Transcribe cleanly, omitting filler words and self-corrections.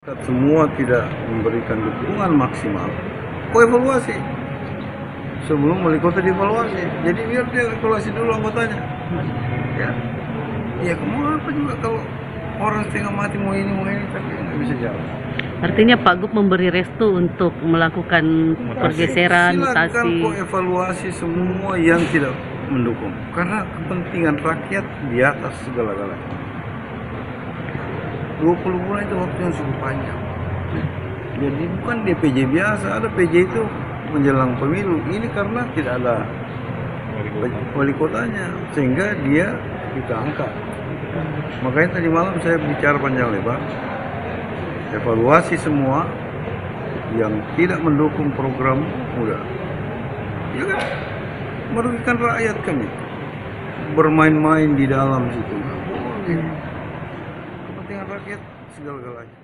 Semua tidak memberikan dukungan maksimal, kok evaluasi sebelum wali kota dievaluasi. Jadi biar dia evaluasi dulu anggotanya. Ya mau apa juga kalau orang setengah mati mau ini tapi nggak bisa jalan. Artinya Pak Gup memberi restu untuk melakukan pergeseran, Silakan mutasi. kok evaluasi semua yang tidak mendukung, karena kepentingan rakyat di atas segala-galanya. 20 bulan itu waktu yang cukup panjang. Jadi bukan DPJ biasa, ada PJ itu menjelang pemilu. Ini karena tidak ada wali kotanya, sehingga dia kita angkat. Makanya tadi malam saya bicara panjang lebar, evaluasi semua yang tidak mendukung program udah, ya kan, merugikan rakyat kami, bermain-main di dalam situ. Kepentingan rakyat segala-galanya.